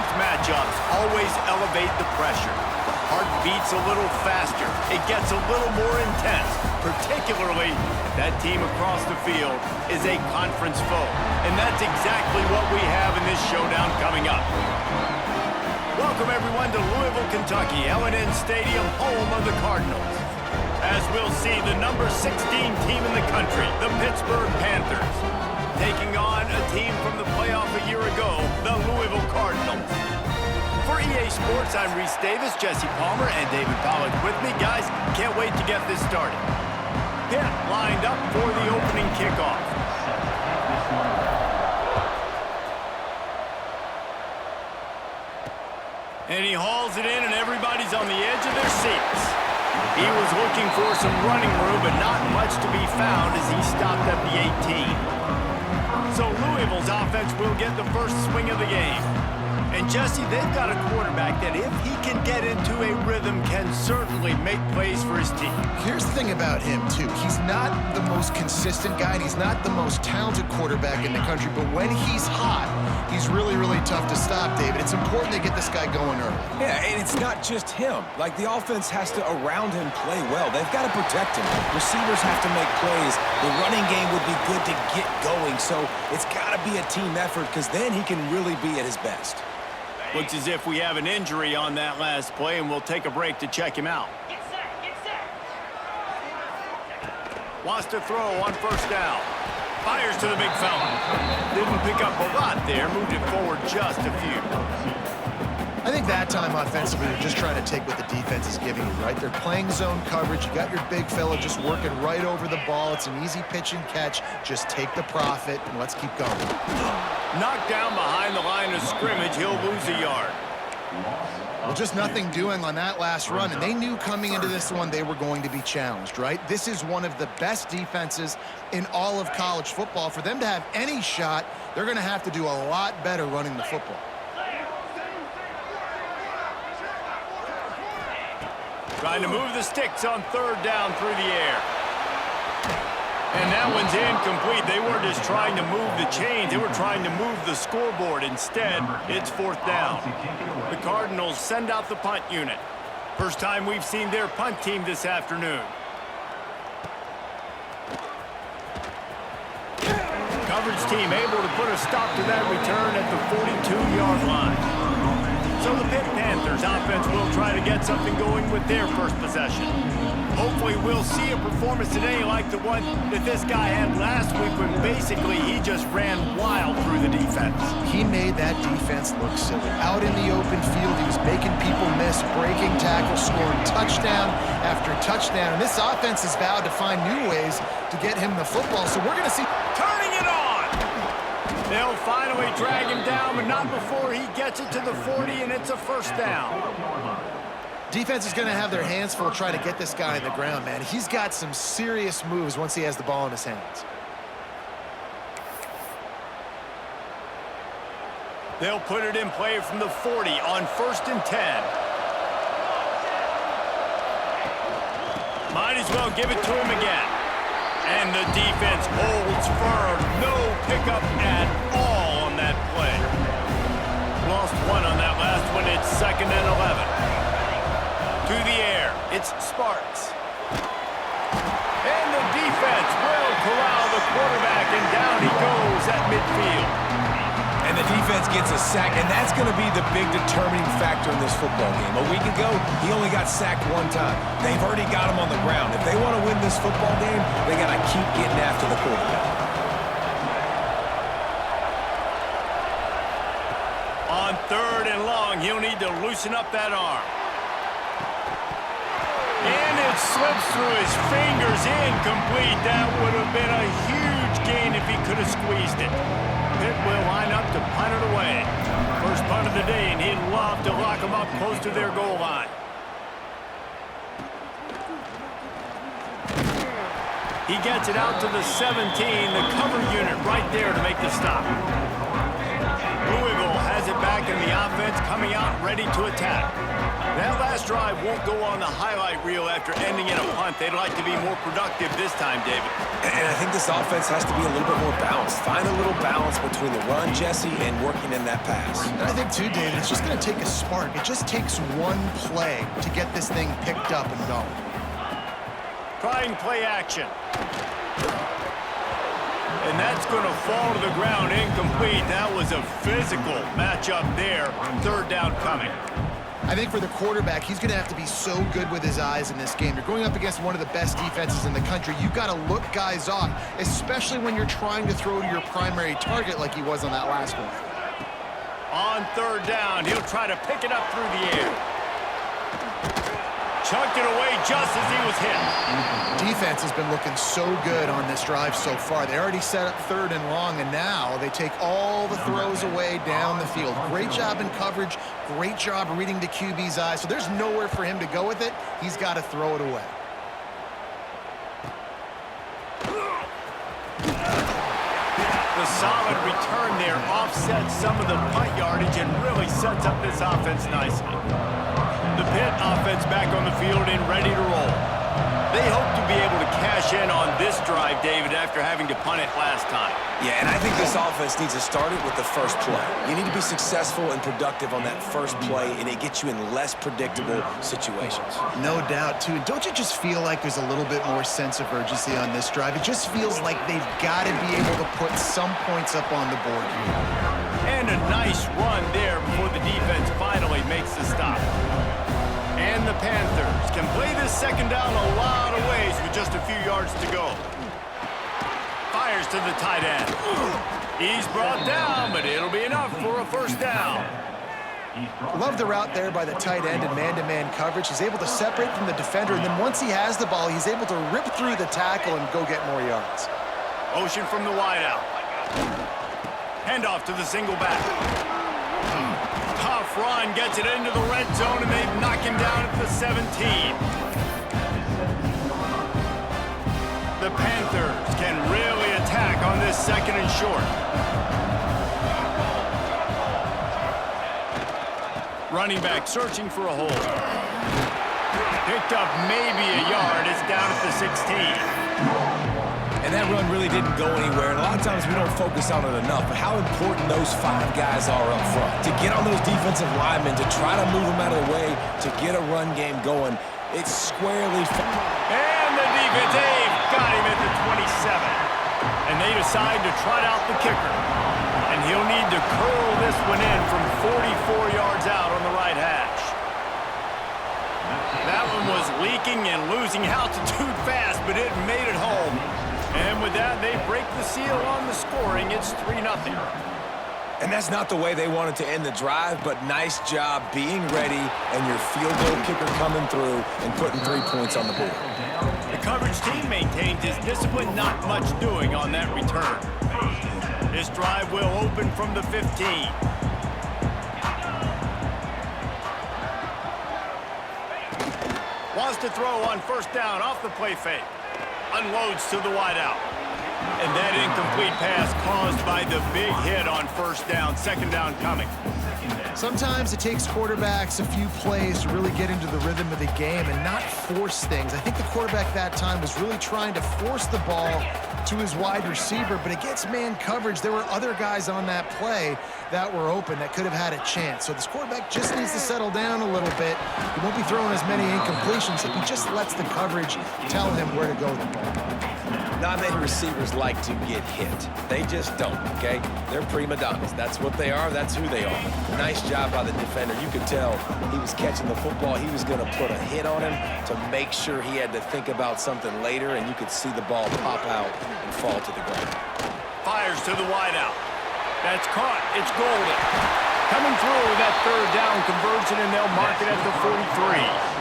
These matchups always elevate the pressure. The heart beats a little faster. It gets a little more intense, particularly if that team across the field is a conference foe. And that's exactly what we have in this showdown coming up. Welcome, everyone, to Louisville, Kentucky, L&N Stadium, home of the Cardinals. As we'll see the number 16 team in the country, the Pittsburgh Panthers, taking on a team from the playoff a year ago, the Louisville Cardinals. For EA Sports, I'm Reese Davis, Jesse Palmer, and David Pollack with me. Guys, can't wait to get this started. Pitt lined up for the opening kickoff. And he hauls it in, and everybody's on the edge of their seats. He was looking for some running room, but not much to be found as he stopped at the 18. So Louisville's offense will get the first swing of the game. And Jesse, they've got a quarterback that if he can get into a rhythm can certainly make plays for his team. Here's the thing about him, too. He's not the most consistent guy, and he's not the most talented quarterback in the country, but when he's hot, he's really, really tough to stop, David. It's important to get this guy going early. Yeah, and it's not just him. Like, the offense has to, around him, play well. They've got to protect him. Receivers have to make plays. The running game would be good to get going, so it's got to be a team effort because then he can really be at his best. Looks as if we have an injury on that last play, and we'll take a break to check him out. Get set, get set. Wants to throw on first down. Fires to the big fella. Didn't pick up a lot there. Moved it forward just a few. I think that time offensively, they're just trying to take what the defense is giving you, right? They're playing zone coverage. You got your big fella just working right over the ball. It's an easy pitch and catch. Just take the profit, and let's keep going. Knocked down behind the line of scrimmage. He'll lose a yard. Well, just nothing doing on that last run, and they knew coming into this one they were going to be challenged, right? This is one of the best defenses in all of college football. For them to have any shot, they're going to have to do a lot better running the football. Trying to move the sticks on third down through the air. And that one's incomplete. They weren't just trying to move the chains. They were trying to move the scoreboard. Instead, it's fourth down. The Cardinals send out the punt unit. First time we've seen their punt team this afternoon. Coverage team able to put a stop to that return at the 42-yard line. So the Pitt Panthers offense will try to get something going with their first possession. Hopefully we'll see a performance today like the one that this guy had last week when basically he just ran wild through the defense. He made that defense look silly. Out in the open field, he was making people miss, breaking tackles, scoring touchdown after touchdown. And this offense has vowed to find new ways to get him the football. So we're going to see... Turning it on! They'll finally drag him down, but not before he gets it to the 40, and it's a first down. Defense is going to have their hands full trying to get this guy on the ground, man. He's got some serious moves once he has the ball in his hands. They'll put it in play from the 40 on 1st and 10. Might as well give it to him again. And the defense holds firm. No pickup at all on that play. Lost one on that last one. It's 2nd and 11. To the air. It's Sparks. And the defense will corral the quarterback, and down he goes at midfield. And the defense gets a sack, and that's going to be the big determining factor in this football game. A week ago, he only got sacked one time. They've already got him on the ground. If they want to win this football game, they got to keep getting after the quarterback. On 3rd and long, he'll need to loosen up that arm. And it slips through his fingers, incomplete. That would have been a huge gain if he could have squeezed it. Pitt will line up to punt it away. First punt of the day, and he'd love to lock them up close to their goal line. He gets it out to the 17, the cover unit right there to make the stop. Louisville has it back in the offense, coming out ready to attack. That last drive won't go on the highlight reel after ending in a punt. They'd like to be more productive this time, David. And I think this offense has to be a little bit more balanced. Find a little balance between the run, Jesse, and working in that pass. And I think, too, David, it's just going to take a spark. It just takes one play to get this thing picked up and going. Trying play action. And that's going to fall to the ground incomplete. That was a physical matchup there. Third down coming. I think for the quarterback, he's going to have to be so good with his eyes in this game. You're going up against one of the best defenses in the country. You've got to look guys off, especially when you're trying to throw to your primary target like he was on that last one. On third down, he'll try to pick it up through the air. Chucked it away just as he was hit. Defense has been looking so good on this drive so far. They already set up third and long, and now they take all the throws away down the field. Great job in coverage. Great job reading the QB's eyes. So there's nowhere for him to go with it. He's got to throw it away. The solid return there offsets some of the punt yardage and really sets up this offense nicely. The Pitt offense back on the field and ready to roll. They hope to be able to cash in on this drive, David, after having to punt it last time. Yeah, and I think this offense needs to start it with the first play. You need to be successful and productive on that first play, and it gets you in less predictable situations. No doubt, too. Don't you just feel like there's a little bit more sense of urgency on this drive? It just feels like they've got to be able to put some points up on the board here. And a nice run there before the defense finally makes the stop. And the Panthers can play this second down a lot of ways with just a few yards to go. Fires to the tight end. He's brought down, but it'll be enough for a first down. Love the route there by the tight end in man-to-man coverage. He's able to separate from the defender, and then once he has the ball, he's able to rip through the tackle and go get more yards. Motion from the wideout. Handoff to the single back. Tough run, gets it into the red zone, and they knock him down at the 17. The Panthers can really attack on this second and short. Running back searching for a hole. Picked up maybe a yard. It's down at the 16. And that run really didn't go anywhere. And a lot of times we don't focus on it enough, but how important those 5 guys are up front. To get on those defensive linemen, to try to move them out of the way, to get a run game going, it's squarely... And the defense, they've got him at the 27. And they decide to trot out the kicker. And he'll need to curl this one in from 44 yards out on the right hash. That one was leaking and losing altitude fast, but it made it home. And with that, they break the seal on the scoring. It's 3-0. And that's not the way they wanted to end the drive, but nice job being ready and your field goal kicker coming through and putting 3 points on the board. The coverage team maintains his discipline, not much doing on that return. This drive will open from the 15. Wants to throw on first down off the play fake. Unloads to the wideout. And that incomplete pass caused by the big hit on first down. Second down coming. Sometimes it takes quarterbacks a few plays to really get into the rhythm of the game and not force things. I think the quarterback that time was really trying to force the ball to his wide receiver, but against man coverage, there were other guys on that play that were open that could have had a chance. So this quarterback just needs to settle down a little bit. He won't be throwing as many incompletions if he just lets the coverage tell him where to go with the ball. Not many receivers like to get hit. They just don't, okay? They're prima donnas. That's what they are. That's who they are. Nice job by the defender. You could tell he was catching the football. He was going to put a hit on him to make sure he had to think about something later, and you could see the ball pop out and fall to the ground. Fires to the wideout. That's caught. It's golden. Coming through with that third down conversion, and they'll mark it at the 43.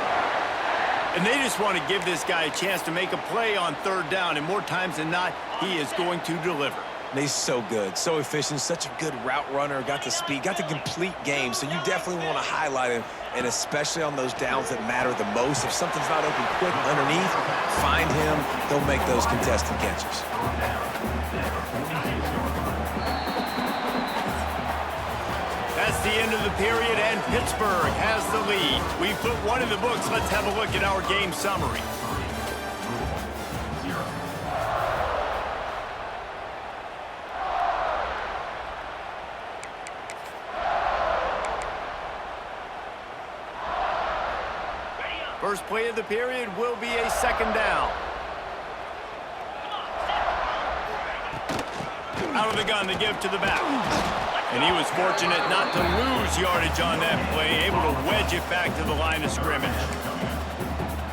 And they just want to give this guy a chance to make a play on third down, and more times than not, he is going to deliver. And he's so good, so efficient, such a good route runner, got the speed, got the complete game, so you definitely want to highlight him, and especially on those downs that matter the most. If something's not open quick underneath, find him, he'll make those contested catches. That's the end of the period, and Pittsburgh has the lead. We've put one in the books. Let's have a look at our game summary. First play of the period will be a second down. Out of the gun to give to the back. And he was fortunate not to lose yardage on that play, able to wedge it back to the line of scrimmage.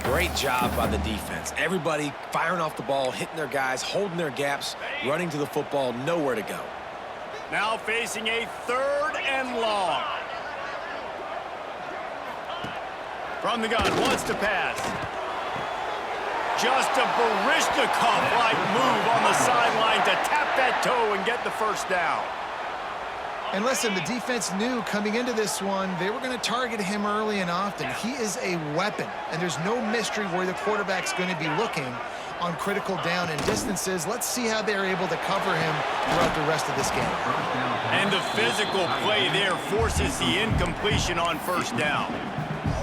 Great job by the defense. Everybody firing off the ball, hitting their guys, holding their gaps, running to the football, nowhere to go. Now facing a third and long. From the gun, wants to pass. Just a Barishnikov-like move on the sideline to tap that toe and get the first down. And listen, the defense knew coming into this one, they were going to target him early and often. He is a weapon, and there's no mystery where the quarterback's going to be looking on critical down and distances. Let's see how they're able to cover him throughout the rest of this game. And the physical play there forces the incompletion on first down.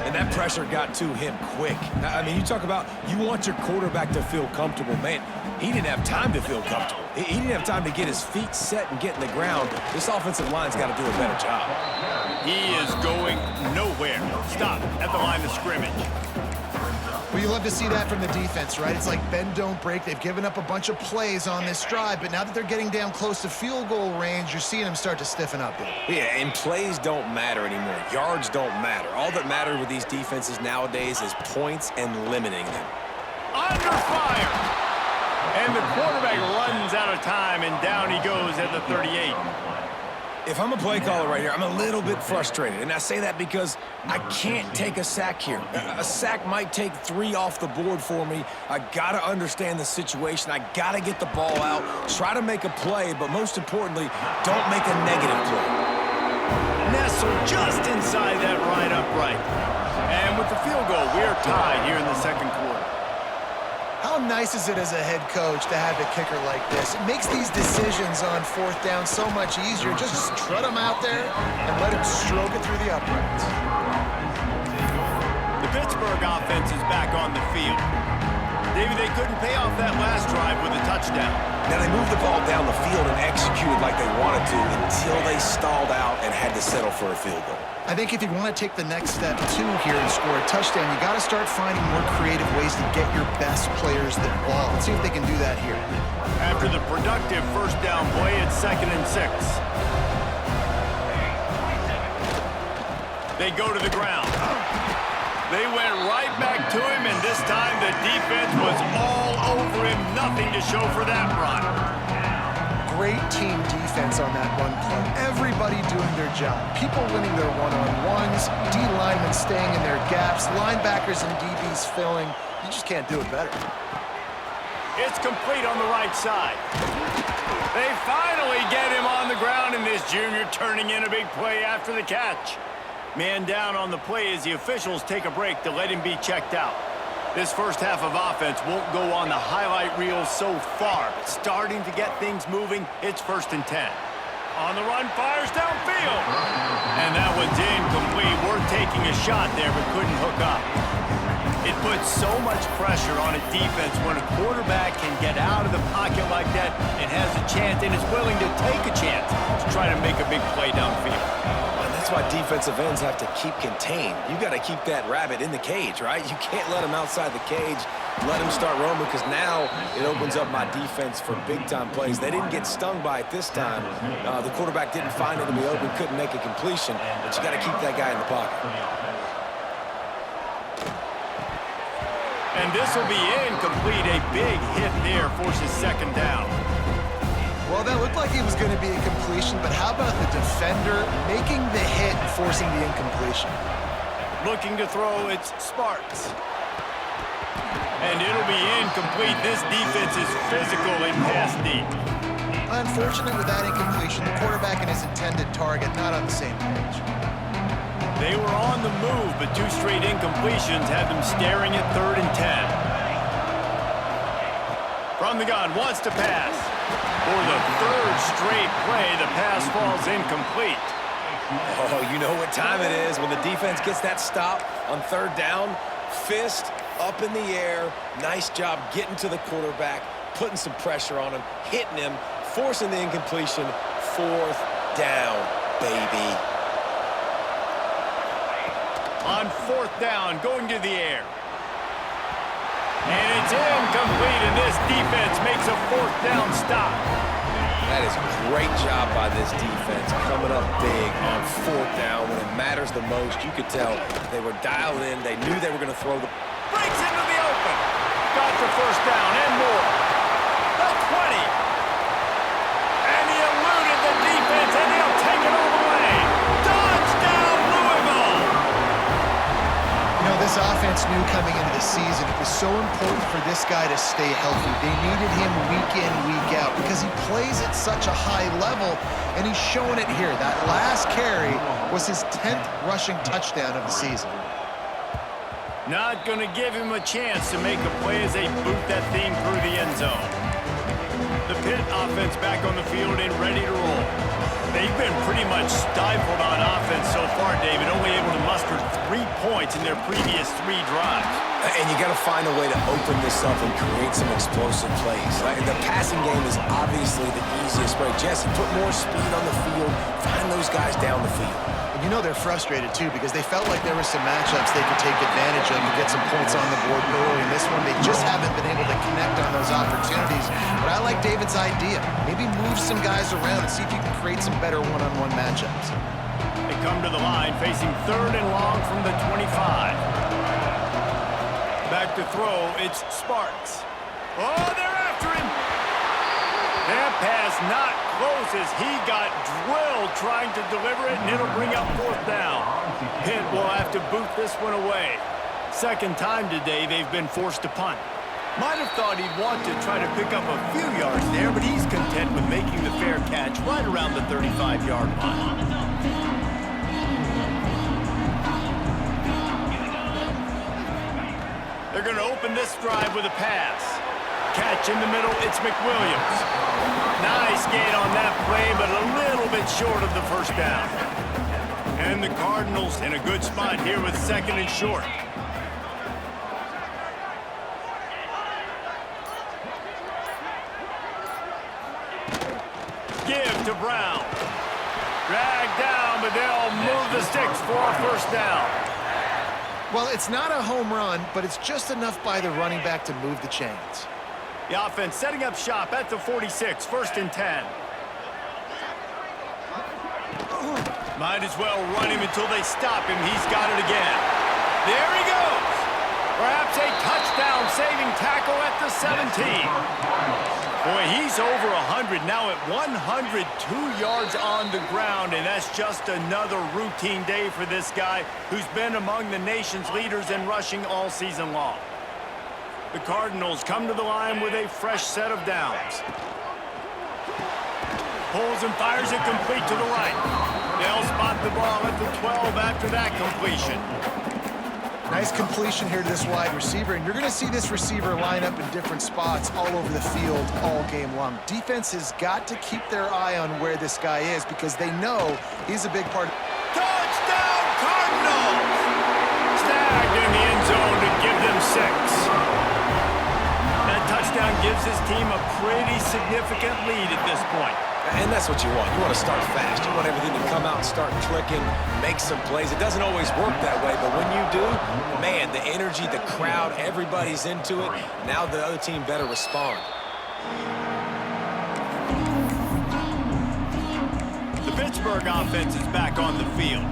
And that pressure got to him quick. I mean, you talk about you want your quarterback to feel comfortable. Man, he didn't have time to feel comfortable. He didn't have time to get his feet set and get in the ground. This offensive line's got to do a better job. He is going nowhere. Stop at the line of scrimmage. Well, you love to see that from the defense, right? It's like bend, don't break. They've given up a bunch of plays on this drive, but now that they're getting down close to field goal range, you're seeing them start to stiffen up. Yeah, and plays don't matter anymore. Yards don't matter. All that matters with these defenses nowadays is points and limiting them. Under fire! And the quarterback runs out of time, and down he goes at the 38. If I'm a play caller right here, I'm a little bit frustrated. And I say that because I can't take a sack here. A sack might take 3 off the board for me. I got to understand the situation. I got to get the ball out, try to make a play, but most importantly, don't make a negative play. Nestled just inside that right upright. And with the field goal, we're tied here in the second quarter. How nice is it as a head coach to have a kicker like this? It makes these decisions on fourth down so much easier. Just strut him out there and let him stroke it through the uprights. The Pittsburgh offense is back on the field. David, they couldn't pay off that last drive with a touchdown. Now, they moved the ball down the field and executed like they wanted to until they stalled out and had to settle for a field goal. I think if you want to take the next step, too, here and score a touchdown, you got to start finding more creative ways to get your best players the ball. Let's see if they can do that here. After the productive first down play, it's 2nd and 6. They go to the ground. They went right back to him, and this time the defense was all over him. Nothing to show for that run. Great team defense on that run play. Everybody doing their job. People winning their one-on-ones, D linemen staying in their gaps, linebackers and DBs filling. You just can't do it better. It's complete on the right side. They finally get him on the ground, and this junior turning in a big play after the catch. Man down on the play as the officials take a break to let him be checked out. This first half of offense won't go on the highlight reel so far, but starting to get things moving, it's 1st and 10. On the run, fires downfield. And that one's incomplete. We're taking a shot there, but couldn't hook up. It puts so much pressure on a defense when a quarterback can get out of the pocket like that and has a chance and is willing to take a chance to try to make a big play downfield. That's why defensive ends have to keep contained. You got to keep that rabbit in the cage, right? You can't let him outside the cage, let him start roaming, because now it opens up my defense for big-time plays. They didn't get stung by it this time. The quarterback didn't find it in the open, couldn't make a completion, but you got to keep that guy in the pocket. And this will be incomplete. A big hit there forces 2nd down. Well, that looked like it was going to be a completion, but how about the defender making the hit and forcing the incompletion? Looking to throw, it's Sparks. And it'll be incomplete. This defense is physical and pass deep. Unfortunate with that incompletion, the quarterback and his intended target not on the same page. They were on the move, but 2 straight incompletions had them staring at 3rd and 10. From the gun, wants to pass. For the 3rd straight play, the pass falls incomplete. Oh, you know what time it is. When the defense gets that stop on third down, fist up in the air. Nice job getting to the quarterback, putting some pressure on him, hitting him, forcing the incompletion. Fourth down, baby. On fourth down, going to the air. And it's incomplete, and this defense makes a fourth down stop. That is a great job by this defense, coming up big on fourth down when it matters the most. You could tell they were dialed in. They knew they were going to throw the... Breaks into the open. Got the first down and more. The 20. And he eluded the defense, and he'll take it all the way. Touchdown, Louisville! You know, this offense knew coming into the season it was so important for this guy to stay healthy. They needed him week in, week out because he plays at such a high level, and he's showing it here. That last carry was his 10th rushing touchdown of the season. Not going to give him a chance to make a play as they boot that thing through the end zone. The Pitt offense back on the field and ready to roll. They've been pretty much stifled on offense so far, David, only able to muster 3 points in their previous 3 drives. And you got to find a way to open this up and create some explosive plays. Right? The passing game is obviously the easiest way. Jesse, put more speed on the field, find those guys down the field. You know they're frustrated, too, because they felt like there were some matchups they could take advantage of to get some points on the board early. In this one, they just haven't been able to connect on those opportunities. But I like David's idea. Maybe move some guys around and see if you can create some better one-on-one matchups. They come to the line facing third and long from the 25. Back to throw, it's Sparks. Oh, they're after him! That pass not close as he got drilled trying to deliver it, and it'll bring up fourth down. Pitt will have to boot this one away. Second time today they've been forced to punt. Might have thought he'd want to try to pick up a few yards there, but he's content with making the fair catch right around the 35-yard line. They're going to open this drive with a pass. Catch in the middle, it's McWilliams. Nice gain on that play, but a little bit short of the first down. And the Cardinals in a good spot here with second and short. Give to Brown. Drag down, but they'll move the sticks for a first down. Well, it's not a home run, but it's just enough by the running back to move the chains. The offense setting up shop at the 46, first and 10. Might as well run him until they stop him. He's got it again. There he goes. Perhaps a touchdown-saving tackle at the 17. Boy, he's over 100, now at 102 yards on the ground, and that's just another routine day for this guy who's been among the nation's leaders in rushing all season long. The Cardinals come to the line with a fresh set of downs. Pulls and fires it complete to the right. They'll spot the ball at the 12 after that completion. Nice completion here to this wide receiver, and you're going to see this receiver line up in different spots all over the field all game long. Defense has got to keep their eye on where this guy is because they know he's a big part of... Touchdown, Cardinals! Snagged in the end zone to give them 6. That touchdown gives his team a pretty significant lead at this point. And that's what you want. You want to start fast. You want everything to come out and start clicking, make some plays. It doesn't always work that way, but when you do, man, the energy, the crowd, everybody's into it. Now the other team better respond. The Pittsburgh offense is back on the field.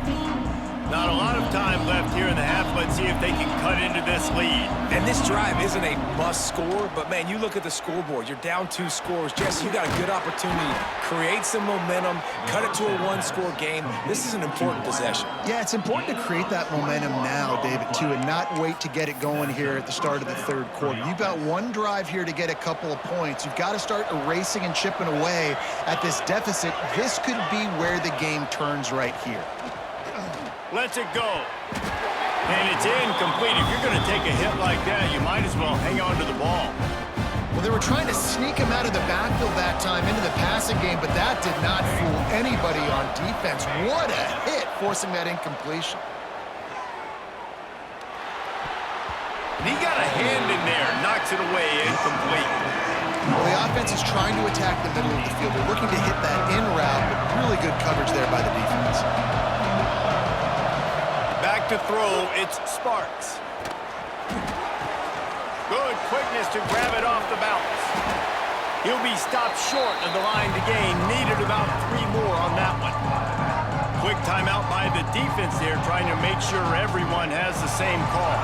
Not a lot of time left here in the half. Let's see if they can cut into this lead. And this drive isn't a must score, but man, you look at the scoreboard. You're down 2 scores. Jesse, you got a good opportunity. Create some momentum. Cut it to a 1-score game. This is an important possession. Yeah, it's important to create that momentum now, David, too, and not wait to get it going here at the start of the third quarter. You've got one drive here to get a couple of points. You've got to start erasing and chipping away at this deficit. This could be where the game turns right here. Lets it go. And it's incomplete. If you're going to take a hit like that, you might as well hang on to the ball. Well, they were trying to sneak him out of the backfield that time into the passing game, but that did not fool anybody on defense. What a hit forcing that incompletion. He got a hand in there, knocks it away, incomplete. Well, the offense is trying to attack the middle of the field. They're looking to hit that in route, but really good coverage there by the defense. Back to throw, it's Sparks. Good quickness to grab it off the bounce. He'll be stopped short of the line to gain. Needed about 3 more on that one. Quick timeout by the defense there, trying to make sure everyone has the same call.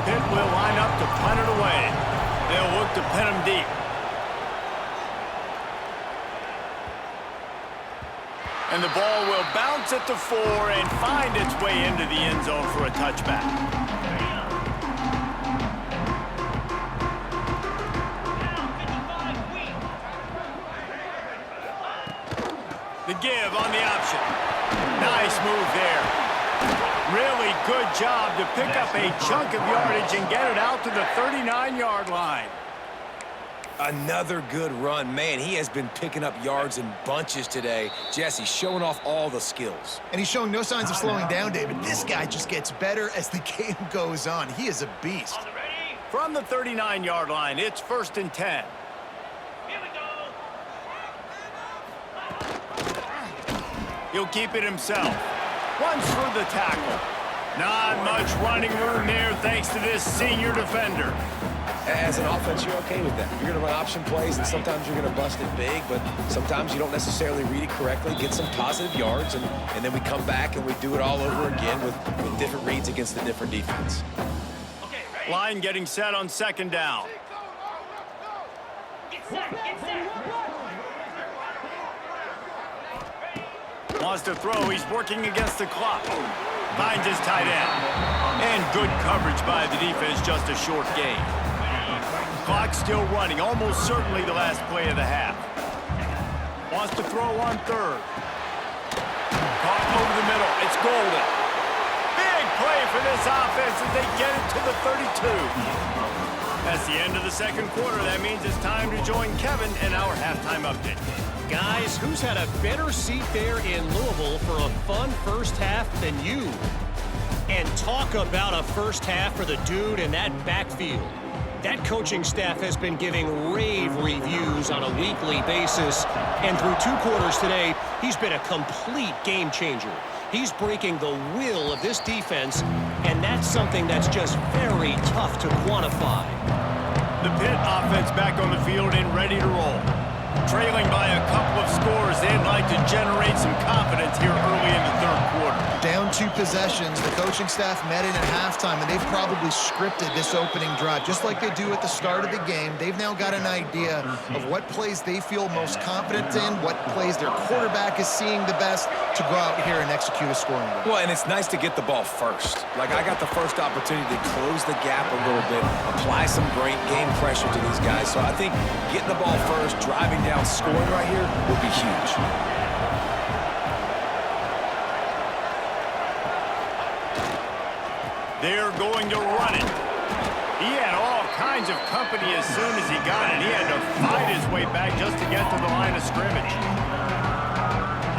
Pitt will line up to punt it away. They'll look to pin him deep. And the ball will bounce at the 4 and find its way into the end zone for a touchback. The give on the option. Nice move there. Really good job to pick up a chunk of yardage and get it out to the 39-yard line. Another good run. Man, he has been picking up yards in bunches today. Jesse showing off all the skills. And he's showing no signs of slowing down, David. This guy just gets better as the game goes on. He is a beast. From the 39-yard line, it's 1st and 10. He'll keep it himself. Runs for the tackle. Not much running room there thanks to this senior defender. As an offense, you're okay with that. You're going to run option plays, and sometimes you're going to bust it big, but sometimes you don't necessarily read it correctly, get some positive yards, and then we come back and we do it all over again with different reads against the different defense. Line getting set on 2nd down. Wants to throw. He's working against the clock. Finds his tight end. And good coverage by the defense, just a short gain. Clock still running, almost certainly the last play of the half. Wants to throw on 3rd. Caught over the middle. It's golden. Big play for this offense as they get it to the 32. That's the end of the 2nd quarter. That means it's time to join Kevin in our halftime update. Guys, who's had a better seat there in Louisville for a fun first half than you? And talk about a first half for the dude in that backfield. That coaching staff has been giving rave reviews on a weekly basis. And through 2 quarters today, he's been a complete game changer. He's breaking the will of this defense, and that's something that's just very tough to quantify. The Pitt offense back on the field and ready to roll. Trailing by a couple of scores, they'd like to generate some confidence here early in the 3rd quarter. Down 2 possessions, the coaching staff met in at halftime, and they've probably scripted this opening drive, just like they do at the start of the game. They've now got an idea of what plays they feel most confident in, what plays their quarterback is seeing the best to go out here and execute a scoring drive. Well, and it's nice to get the ball first. Like, I got the first opportunity to close the gap a little bit, apply some great game pressure to these guys. So I think getting the ball first, driving down, scoring right here would be huge. They're going to run it. He had all kinds of company as soon as he got it. He had to fight his way back just to get to the line of scrimmage.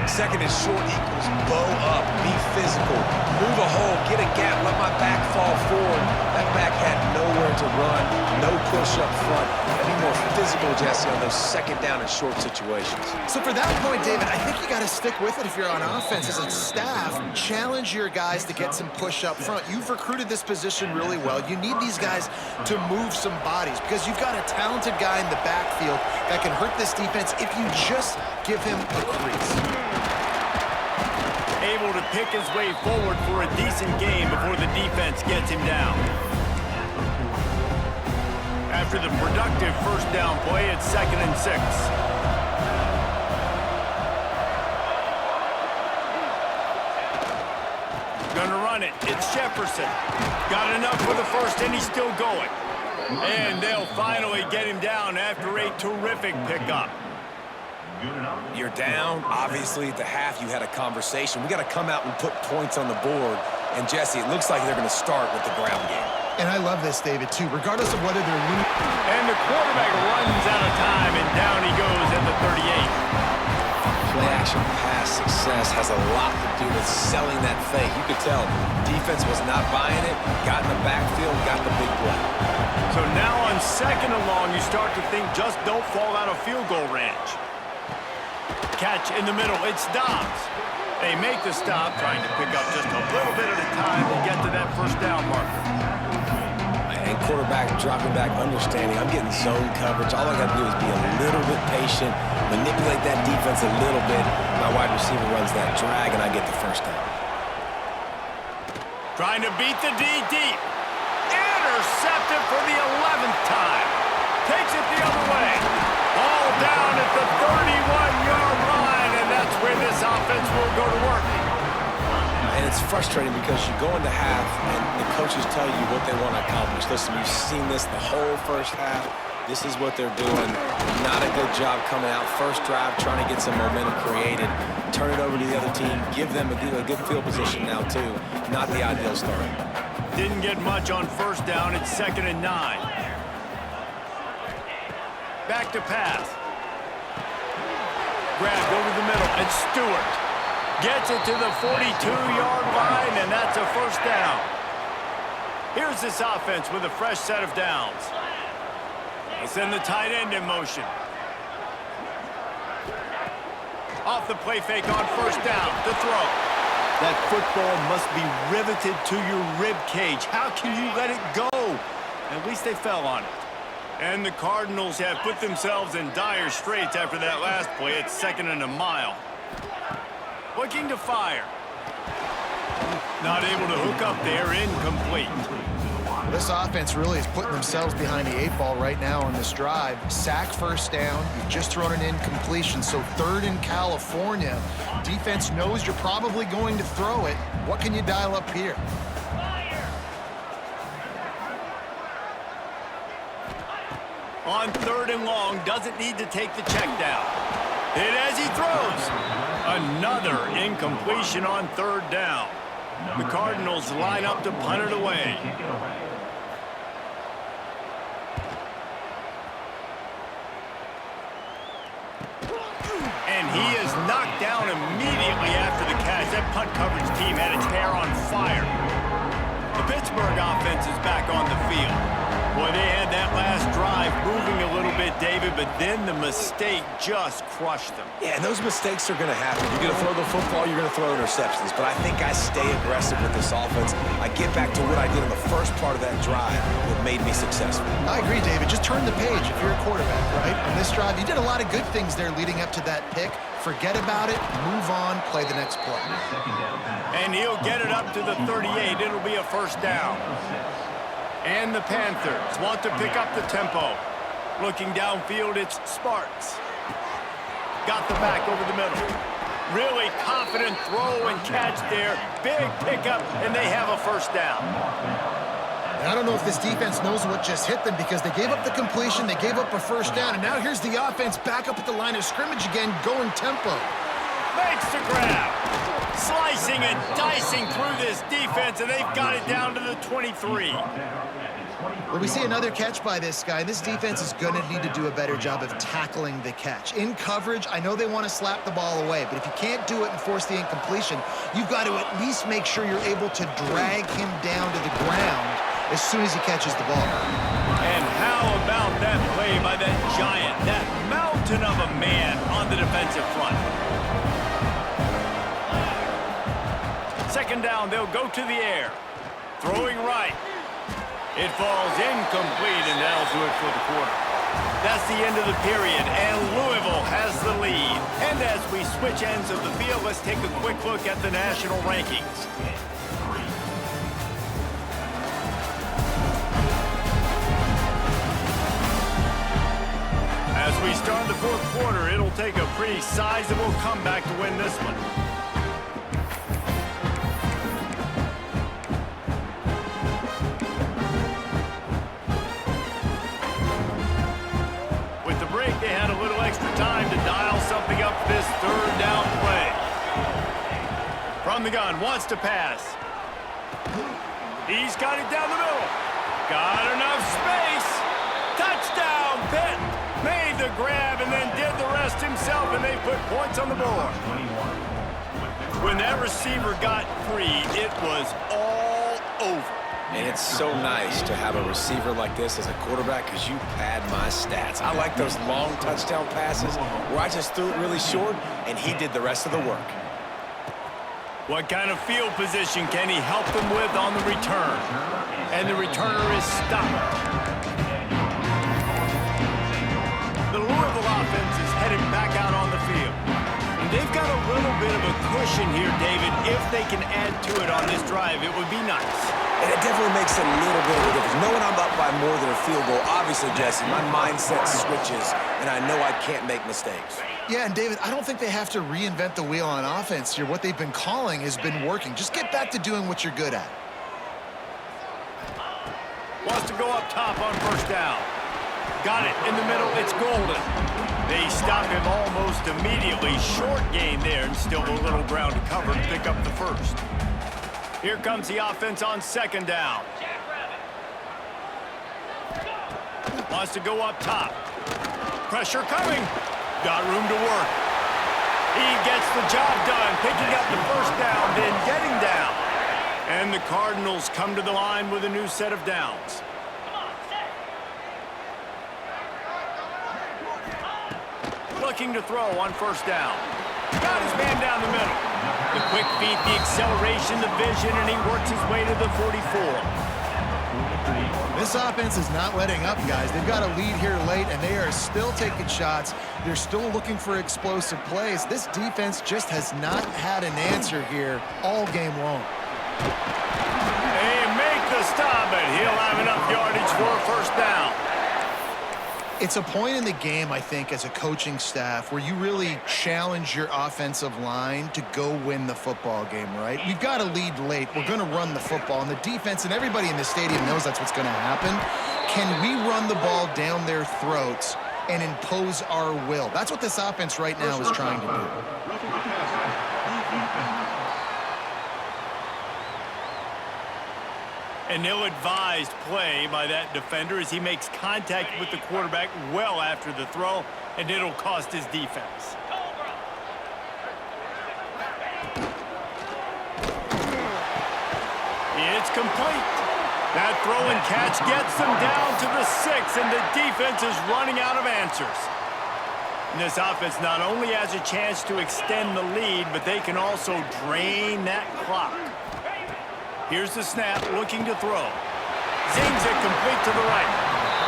2nd and short equals bow up, be physical, move a hole, get a gap, let my back fall forward. That back had nowhere to run, no push up front. Be more physical, Jesse, on those 2nd down and short situations. So for that point, David, I think you got to stick with it if you're on offense. As a staff, challenge your guys to get some push up front. You've recruited this position really well. You need these guys to move some bodies because you've got a talented guy in the backfield that can hurt this defense if you just give him a crease. Able to pick his way forward for a decent game before the defense gets him down. After the productive 1st down play, it's 2nd and 6. Gonna run it. It's Jefferson. Got enough for the 1st, and he's still going. And they'll finally get him down after a terrific pickup. You're down. Obviously, at the half, you had a conversation. We got to come out and put points on the board. And, Jesse, it looks like they're going to start with the ground game. And I love this, David, too, regardless of whether they're losing. And the quarterback runs out of time, and down he goes at the 38. Play-action pass success has a lot to do do with selling that fake. You could tell defense was not buying it, got in the backfield, got the big play. So now on 2nd and long, you start to think just don't fall out of field goal range. Catch in the middle. It's Dobbs. They make the stop, trying to pick up just a little bit at a time to get to that first down marker. And quarterback dropping back, understanding I'm getting zone coverage. All I got to do is be a little bit patient, manipulate that defense a little bit. My wide receiver runs that drag, and I get the first down. Trying to beat the D deep. Intercepted for the 11th time. Takes it the other way. All down at the 31-yard line, and that's where this offense will go to work. And it's frustrating because you go into half and the coaches tell you what they want to accomplish. Listen, you've seen this the whole first half. This is what they're doing. Not a good job coming out. First drive, trying to get some momentum created. Turn it over to the other team. Give them a good field position now, too. Not the ideal start. Didn't get much on first down. It's 2nd and 9. Back to pass. Grabbed over the middle. And Stewart gets it to the 42-yard line, and that's a first down. Here's this offense with a fresh set of downs. They send the tight end in motion. Off the play fake on first down. To throw. That football must be riveted to your rib cage. How can you let it go? At least they fell on it. And the Cardinals have put themselves in dire straits after that last play. It's 2nd and a mile. Looking to fire. Not able to hook up there. Incomplete. This offense really is putting themselves behind the 8 ball right now on this drive. Sack first down. You've just thrown an incompletion. So 3rd in California. Defense knows you're probably going to throw it. What can you dial up here? On 3rd and long, doesn't need to take the check down. Hit as he throws. Another incompletion on 3rd down. The Cardinals line up to punt it away. And he is knocked down immediately after the catch. That punt coverage team had its hair on fire. The Pittsburgh offense is back on the field. Boy, they had that last drive moving a little bit, David, but then the mistake just crushed them. Yeah, and those mistakes are going to happen. You're going to throw the football, you're going to throw interceptions. But I think I stay aggressive with this offense. I get back to what I did in the first part of that drive that made me successful. I agree, David. Just turn the page if you're a quarterback, right? On this drive, you did a lot of good things there leading up to that pick. Forget about it, move on, play the next play. And he'll get it up to the 38. It'll be a first down. And the Panthers want to pick up the tempo. Looking downfield, it's Sparks. Got the back over the middle. Really confident throw and catch there. Big pickup, and they have a first down. And I don't know if this defense knows what just hit them because they gave up the completion, they gave up a first down, and now here's the offense back up at the line of scrimmage again, going tempo. Makes the grab. Slicing and dicing through this defense, and they've got it down to the 23. Well, we see another catch by this guy. This defense is going to need to do a better job of tackling the catch. In coverage, I know they want to slap the ball away, but if you can't do it and force the incompletion, you've got to at least make sure you're able to drag him down to the ground as soon as he catches the ball. And how about that play by that giant, that mountain of a man on the defensive front? 2nd down, they'll go to the air. Throwing right. It falls incomplete, and that'll do it for the quarter. That's the end of the period, and Louisville has the lead. And as we switch ends of the field, let's take a quick look at the national rankings. As we start the 4th quarter, it'll take a pretty sizable comeback to win this one. They had a little extra time to dial something up for this 3rd down play. From the gun, wants to pass. He's got it down the middle. Got enough space. Touchdown, Pitt. Made the grab and then did the rest himself, and they put points on the board. When that receiver got free, it was all over. And it's so nice to have a receiver like this as a quarterback because you pad my stats. I like those long touchdown passes where I just threw it really short and he did the rest of the work. What kind of field position can he help them with on the return? And the returner is stopped. The Louisville offense is headed back out on the field. And they've got a little bit of a cushion here, David. If they can add to it on this drive, it would be nice. And it definitely makes a little bit of a difference. Knowing I'm up by more than a field goal, obviously, Jesse, my mindset switches, and I know I can't make mistakes. Yeah, and David, I don't think they have to reinvent the wheel on offense here. What they've been calling has been working. Just get back to doing what you're good at. Wants to go up top on first down. Got it in the middle. It's Golden. They stop him almost immediately. Short gain there, and still a little ground to cover to pick up the first. Here comes the offense on second down. Wants to go up top. Pressure coming. Got room to work. He gets the job done, picking up the first down, then getting down. And the Cardinals come to the line with a new set of downs. Looking to throw on first down. Got his man down the middle. The quick feet, the acceleration, the vision, and he works his way to the 44. This offense is not letting up, guys. They've got a lead here late, and they are still taking shots. They're still looking for explosive plays. This defense just has not had an answer here all game long. They make the stop, and he'll have enough yardage for a first down. It's a point in the game, I think, as a coaching staff where you really challenge your offensive line to go win the football game, right? We've got a lead late. We're going to run the football, and the defense and everybody in the stadium knows that's what's going to happen. Can we run the ball down their throats and impose our will? That's what this offense right now is trying to do. An ill-advised play by that defender as he makes contact with the quarterback well after the throw, and it'll cost his defense. It's complete. That throw and catch gets them down to the 6, and the defense is running out of answers. And this offense not only has a chance to extend the lead, but they can also drain that clock. Here's the snap, looking to throw. Zings it complete to the right.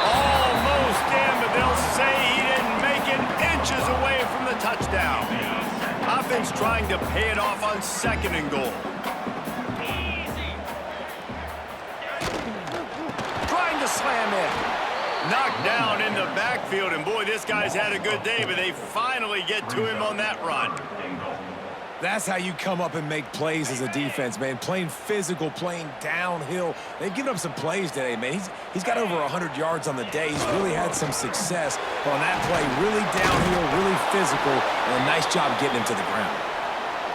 Almost in, but they'll say he didn't make it, inches away from the touchdown. Offense trying to pay it off on second and goal. Trying to slam in. Knocked down in the backfield, and boy, this guy's had a good day, but they finally get to him on that run. That's how you come up and make plays as a defense, man. Playing physical, playing downhill. They've given up some plays today, man. He's got over 100 yards on the day. He's really had some success on that play. Really downhill, really physical, and a nice job getting him to the ground.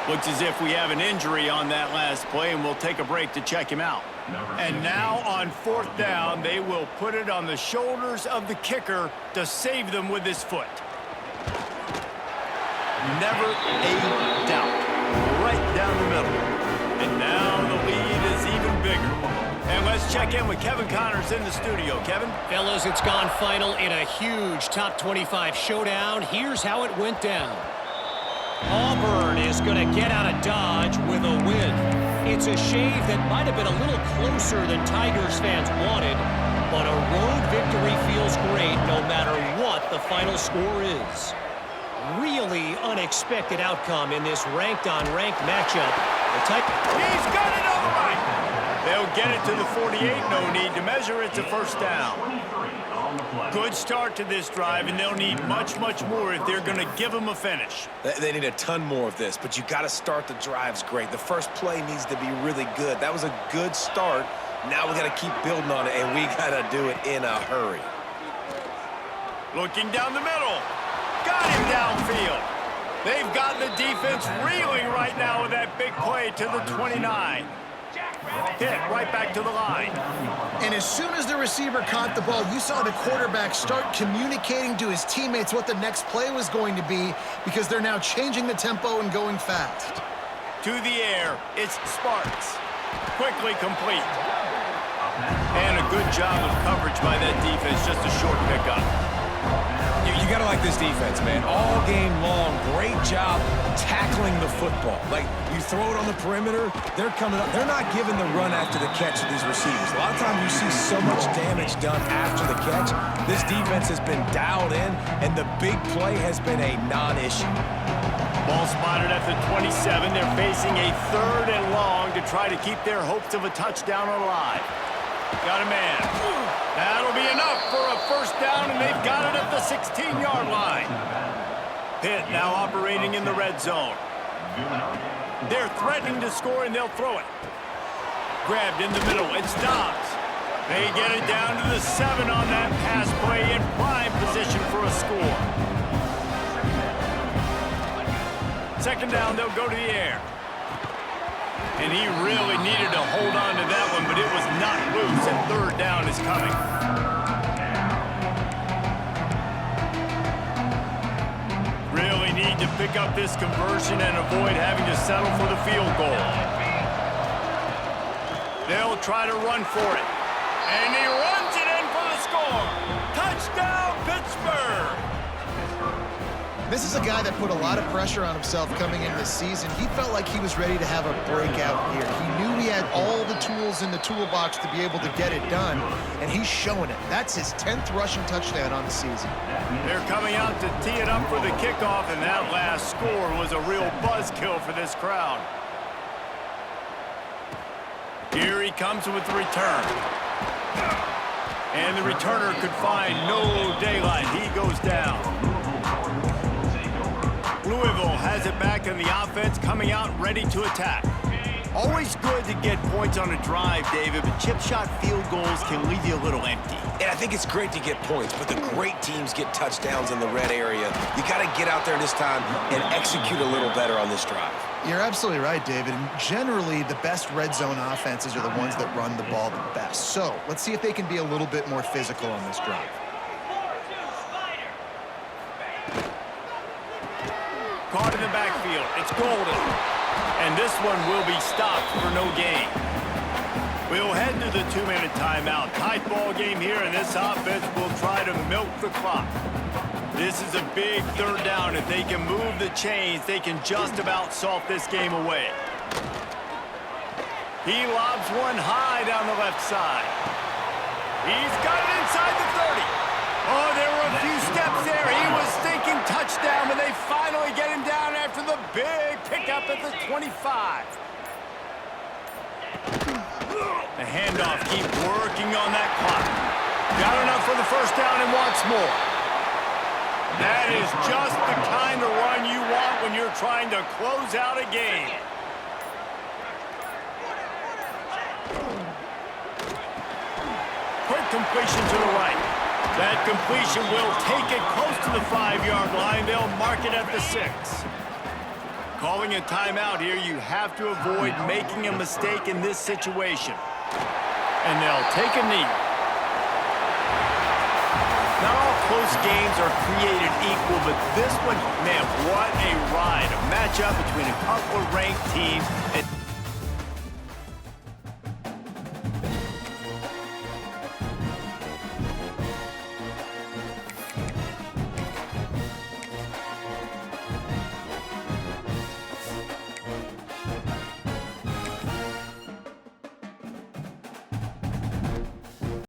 Looks as if we have an injury on that last play, and we'll take a break to check him out. And now on fourth down, they will put it on the shoulders of the kicker to save them with his foot. Never a doubt. Right down the middle. And now the lead is even bigger. And let's check in with Kevin Connors in the studio. Kevin? Fellas, it's gone final in a huge top 25 showdown. Here's how it went down. Auburn is going to get out of Dodge with a win. It's a shave that might have been a little closer than Tigers fans wanted, but a road victory feels great no matter what the final score is. Really unexpected outcome in this ranked-on-ranked matchup. He's got it on the right. They'll get it to the 48. No need to measure. It's a first down. Good start to this drive, and they'll need much, much more if they're going to give them a finish. They need a ton more of this, but you got to start the drives great. The first play needs to be really good. That was a good start. Now we got to keep building on it, and we got to do it in a hurry. Looking down the middle. Got him downfield. They've got the defense reeling right now with that big play to the 29. Pitt right back to the line. And as soon as the receiver caught the ball, you saw the quarterback start communicating to his teammates what the next play was going to be because they're now changing the tempo and going fast. To the air, it's Sparks. Quickly complete. And a good job of coverage by that defense, just a short pickup. You got to like this defense, man. All game long, great job tackling the football. Like, you throw it on the perimeter, they're coming up. They're not giving the run after the catch to these receivers. A lot of times you see so much damage done after the catch. This defense has been dialed in, and the big play has been a non-issue. Ball spotted at the 27. They're facing a 3rd and long to try to keep their hopes of a touchdown alive. Got a man. That'll be enough for a first down, and they've got it at the 16-yard line. Pitt now operating in the red zone. They're threatening to score, and they'll throw it. Grabbed in the middle. It's Dobbs. They get it down to the 7 on that pass play in prime position for a score. 2nd down, they'll go to the air. And he really needed to hold on to that one, but it was not loose, and 3rd down is coming. Really need to pick up this conversion and avoid having to settle for the field goal. They'll try to run for it. And he runs it in for the score. Touchdown, Pittsburgh! This is a guy that put a lot of pressure on himself coming into this season. He felt like he was ready to have a breakout year. He knew he had all the tools in the toolbox to be able to get it done, and he's showing it. That's his 10th rushing touchdown on the season. They're coming out to tee it up for the kickoff, and that last score was a real buzzkill for this crowd. Here he comes with the return. And the returner could find no daylight. He goes down. Louisville has it back in the offense, coming out ready to attack. Always good to get points on a drive, David, but chip shot field goals can leave you a little empty. And I think it's great to get points, but the great teams get touchdowns in the red area. You got to get out there this time and execute a little better on this drive. You're absolutely right, David. And generally, the best red zone offenses are the ones that run the ball the best. So let's see if they can be a little bit more physical on this drive. Caught in the backfield. It's Golden. And this one will be stopped for no gain. We'll head to the 2-minute timeout. Tight ball game here, and this offense will try to milk the clock. This is a big 3rd down. If they can move the chains, they can just about salt this game away. He lobs one high down the left side. He's got it inside the 30. Oh, there were a few steps there. He was thinking touchdown, but they finally get him down after the big pickup at the 25. The handoff keep working on that clock. Got enough for the first down and wants more. That is just the kind of run you want when you're trying to close out a game. Quick completion to the right. That completion will take it close to the 5-yard line. They'll mark it at the 6. Calling a timeout here, you have to avoid making a mistake in this situation. And they'll take a knee. Not all close games are created equal, but this one, man, what a ride. A matchup between a couple of ranked teams, and